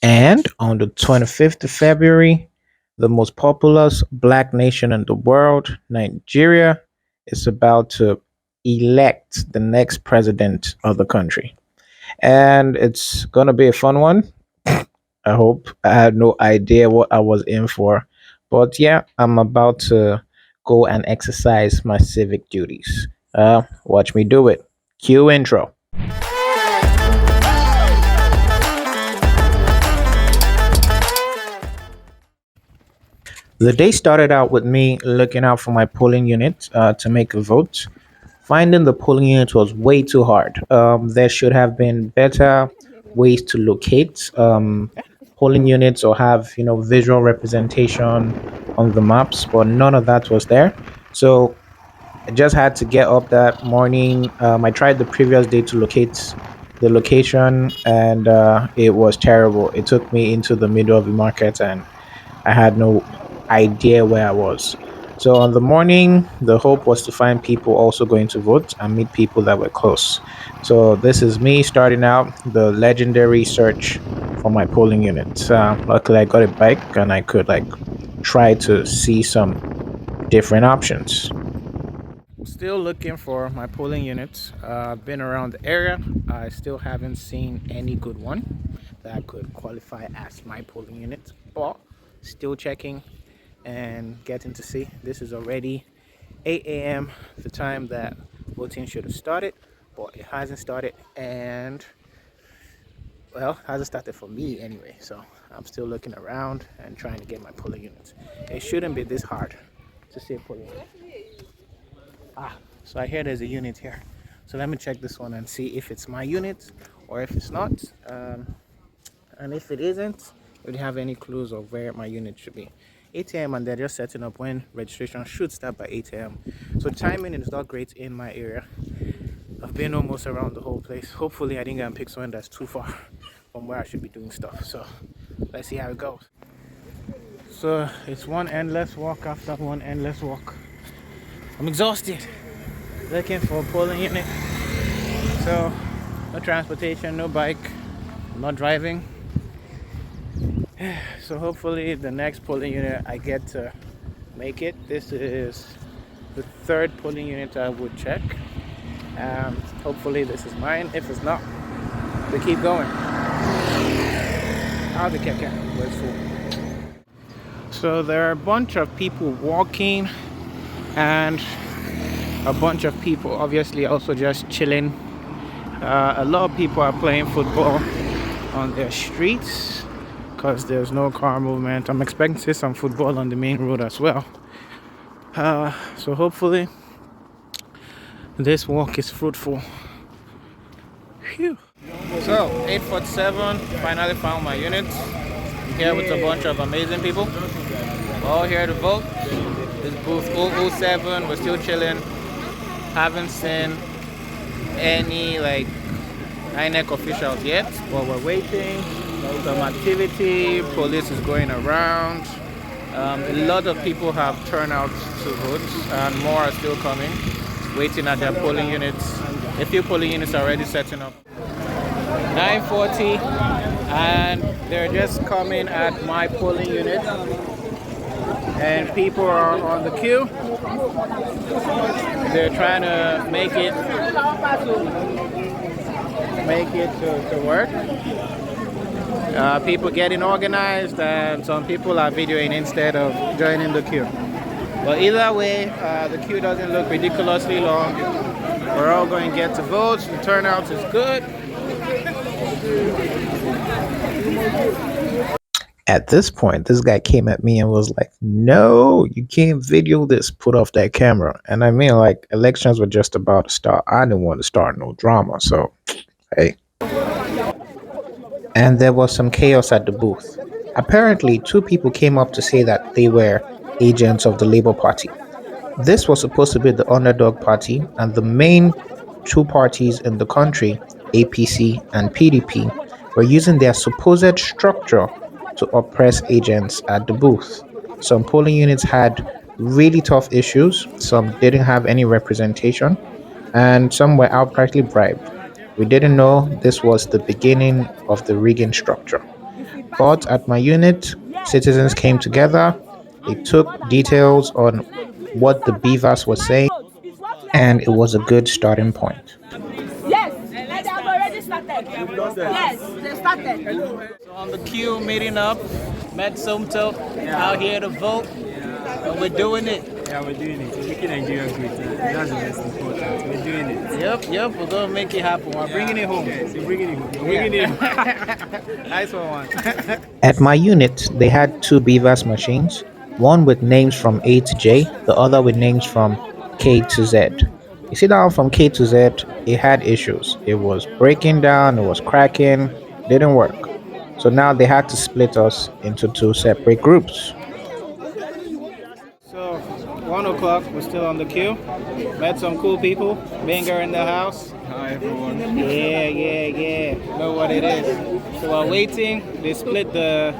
And on the 25th of February, the most populous black nation in the world, Nigeria, is about to elect the next president of the country. And it's going to be a fun one. I hope. I had no idea what I was in for. But yeah, I'm about to go and exercise my civic duties. Watch me do it. Cue intro. The day started out with me looking out for my polling unit to make a vote. Finding the polling unit was way too hard. There should have been better ways to locate polling units or have visual representation on the maps, but none of that was there. So I just had to get up that morning. I tried the previous day to locate the location, and it was terrible. It took me into the middle of the market, and I had no idea where I was. So on the morning, the hope was to find people also going to vote and meet people that were close. So this is me starting out the legendary search for my polling unit. Luckily, I got a bike and I could try to see some different options. Still looking for my polling units. I've been around the area. I still haven't seen any good one that could qualify as my polling unit, but still checking and getting to see. This is already 8 a.m., the time that voting should have started, but it hasn't started, and well, it hasn't started for me anyway. So I'm still looking around and trying to get my polling units. It shouldn't be this hard to see a polling unit. So I hear there's a unit here. So let me check this one and see if it's my unit or if it's not. And if it isn't, we don't have any clues of where my unit should be. 8 a.m. and they're just setting up when registration should start by 8 a.m. So timing is not great in my area. I've been almost around the whole place. Hopefully I didn't go and pick someone that's too far from where I should be doing stuff. So let's see how it goes. So it's one endless walk after one endless walk. I'm exhausted. Looking for a polling unit. So no transportation, no bike, I'm not driving. So hopefully the next polling unit I get to make it. This is the third polling unit I would check. Hopefully this is mine. If it's not, we keep going. I'll be kicking. Where's full? So there are a bunch of people walking and a bunch of people obviously also just chilling. A lot of people are playing football on their streets because there's no car movement. I'm expecting to see some football on the main road as well. So hopefully this walk is fruitful. Phew. So 8:47, finally found my unit. I'm here with a bunch of amazing people. We're all here to vote. This booth 007, we're still chilling. Haven't seen any INEC officials yet, but we're waiting. Some activity, police is going around. A lot of people have turned out to vote and more are still coming, waiting at their polling units. A few polling units are already setting up. 9:40 and they're just coming at my polling unit and people are on the queue. They're trying to make it to work. People getting organized and some people are videoing instead of joining the queue. But either way, the queue doesn't look ridiculously long. We're all going to get to vote. The turnout is good. At this point, this guy came at me and was like, "No, you can't video this. Put off that camera." And I mean, elections were just about to start. I didn't want to start no drama. So, hey. And there was some chaos at the booth. Apparently, two people came up to say that they were agents of the Labour Party. This was supposed to be the underdog party, and the main two parties in the country, APC and PDP, were using their supposed structure to oppress agents at the booth. Some polling units had really tough issues, some didn't have any representation, and some were outrightly bribed. We didn't know this was the beginning of the rigging structure. But at my unit, citizens came together. They took details on what the beavers were saying, and it was a good starting point. Yes, they have already started. Yes, they started. So on the queue, meeting up, met Sumto out here to vote, and we're doing it. Yeah, we're doing it. We're making Nigeria great. That's the most important. We're doing it. Yep, we're gonna make it happen. We're bringing it home. Yes, we're bringing it home. We're bringing it home. Nice one. At my unit, they had two beavers machines, one with names from A to J, the other with names from K to Z. You see that one from K to Z, it had issues. It was breaking down, it was cracking, didn't work. So now they had to split us into two separate groups. So 1 o'clock, we're still on the queue. Met some cool people. Banger in the house. Hi, everyone. Yeah. Know what it is. So while waiting, they split the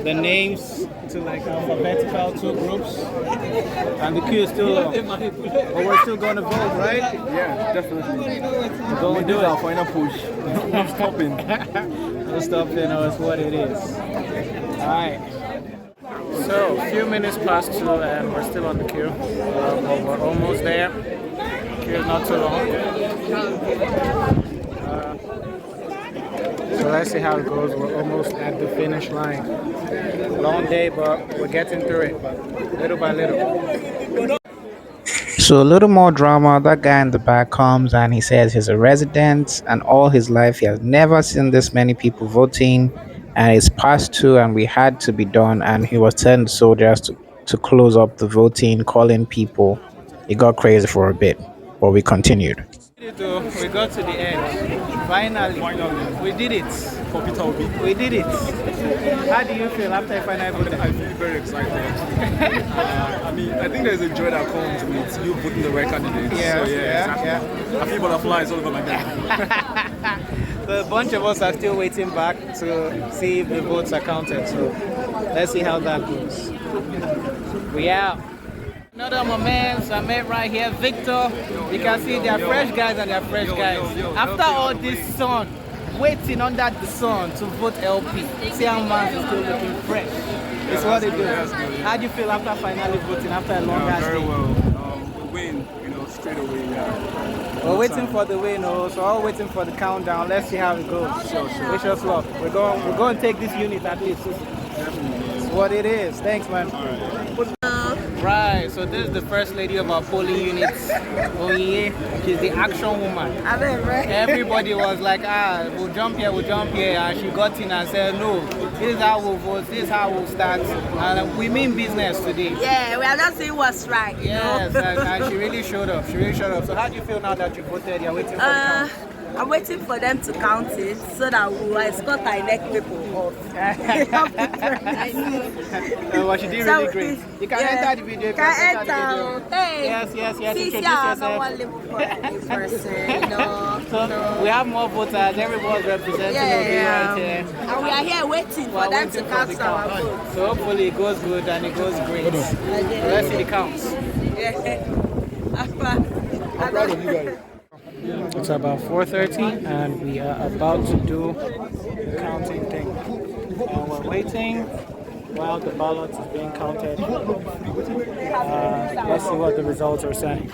names to like alphabetical two groups, and the queue is still long. But we're still going to vote, right? Yeah, definitely. We're going to do Our it. final push. No stopping. No stopping, it's what it is. All right. So a few minutes past 2, and we're still on the queue. But we're almost there. Queue is not too long. So let's see how it goes. We're almost at the finish line. Long day, but we're getting through it, little by little. So a little more drama. That guy in the back comes and he says he's a resident, and all his life he has never seen this many people voting. And it's past 2, and we had to be done. And he was telling the soldiers to close up the voting, calling people. It got crazy for a bit, but we continued. We got to the end. Finally, we did it. For Peter Obi. We did it. How do you feel after finally voted? I feel very excited. I think there's a joy that comes with you voting the right candidate. Yeah, So, yeah. exactly. I feel butterflies all over my body. So a bunch of us are still waiting back to see if the votes are counted. So let's see how that goes. We out. Another of my mans I met right here, Victor. You can see they are fresh guys and they are fresh guys. After all this sun, waiting under the sun to vote LP. See how man is still looking fresh. It's what they do. How do you feel after finally voting after a long ass Very day? well. Win, straight away. Yeah. We're waiting for the win, so all waiting for the countdown. Let's see how it goes. Sure. Wish us luck. We're going to take this unit at least. It's what it is. Thanks, man. Right, so this is the first lady of our polling unit. Oh yeah, she's the action woman. Everybody was like, we'll jump here, and she got in and said, no, this is how we'll vote, this is how we'll start, and we mean business today. Yeah, we are not saying what's right. Yes, and she really showed up. So how do you feel now that you voted? You're waiting for the count? I'm waiting for them to count it so that we will escort our INEC people off. Well, she did really great. You can enter the video. Can enter. Hey. Yes. See, Introduce I'm yourself. not one level person. No. We have more voters. Everyone's representing Yeah. right here. And we are here waiting for them to count our vote. So hopefully it goes good and it goes great. So let's see the counts. I'm proud of you guys. It's about 4:30 and we are about to do the counting thing. And we're waiting while the ballot is being counted. Let's see what the results are saying.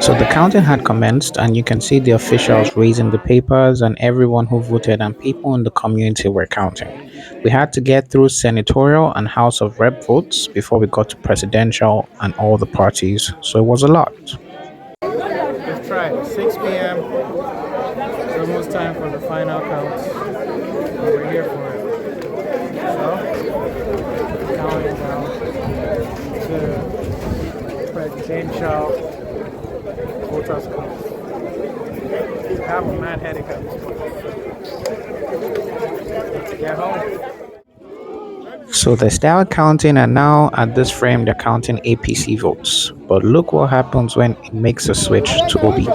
So the counting had commenced, and you can see the officials raising the papers, and everyone who voted and people in the community were counting. We had to get through senatorial and House of Rep votes before we got to presidential and all the parties, so it was a lot. Let's try it. 6 p.m. It's almost time for the final count. We're here for it. So, counting down to presidential voters count. I have a mad headache at this point. To get home. So they started counting, and now at this frame they're counting APC votes. But look what happens when it makes a switch to Obi.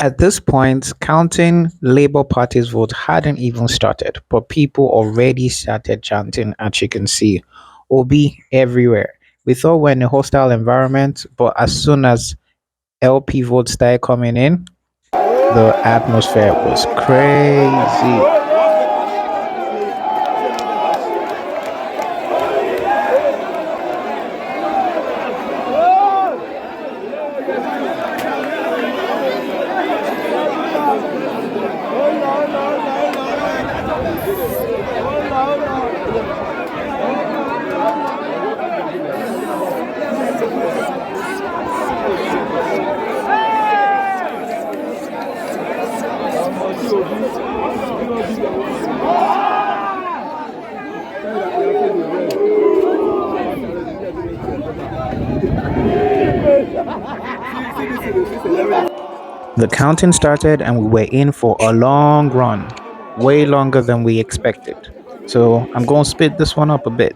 At this point, counting Labour Party's vote hadn't even started, but people already started chanting, as you can see, Obi everywhere. We thought we're in a hostile environment, but as soon as LP votes started coming in, the atmosphere was crazy. The counting started and we were in for a long run, way longer than we expected. So I'm going to speed this one up a bit.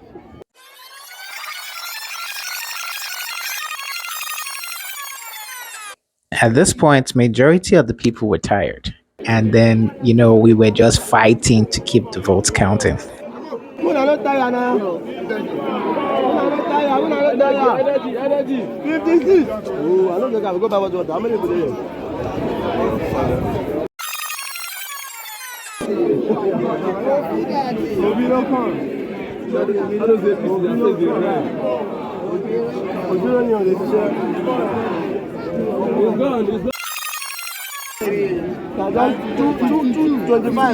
At this point, majority of the people were tired. And then, we were just fighting to keep the votes counting. Una no tire now. Una no tire. Una no tire. Energy. 56. Oh, I don't think I will go back to water. How many people there? Obi no come. I don't say Obi no come. Obi no know the share. It's gone. It's gone. 25,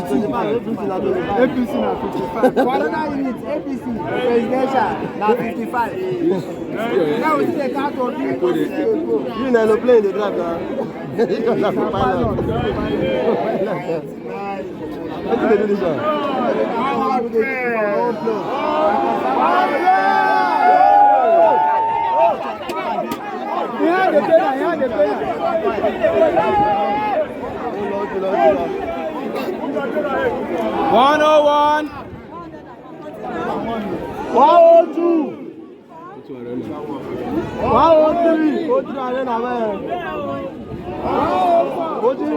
APC na 55. For another unit, APC, presidential na 55. Now we see the count of you na no play the drive now. You na for pilot. What do they do this one? Yeah, the player. 101. 102. 103. Go to the arena, man. Go to the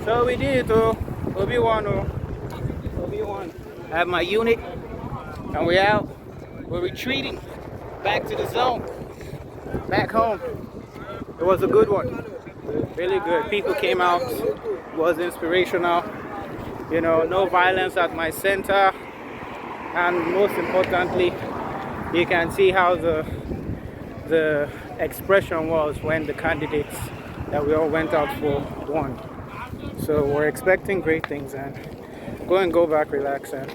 So we did it, Obi won. I have my unit, and we're out. We're retreating back to the zone, back home. It was a good one, really good. People came out, it was inspirational. No violence at my center, and most importantly, you can see how the expression was when the candidates that we all went out for won. So we're expecting great things, and go back, relax, and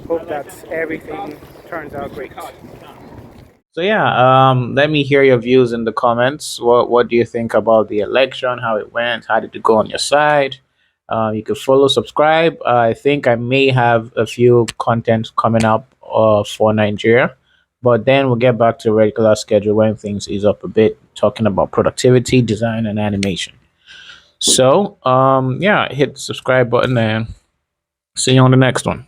hope that everything turns out great. So yeah, let me hear your views in the comments. What do you think about the election? How it went? How did it go on your side? You could follow, subscribe. I think I may have a few content coming up for Nigeria, but then we'll get back to regular schedule when things ease up a bit, talking about productivity, design, and animation. So yeah, hit the subscribe button and see you on the next one.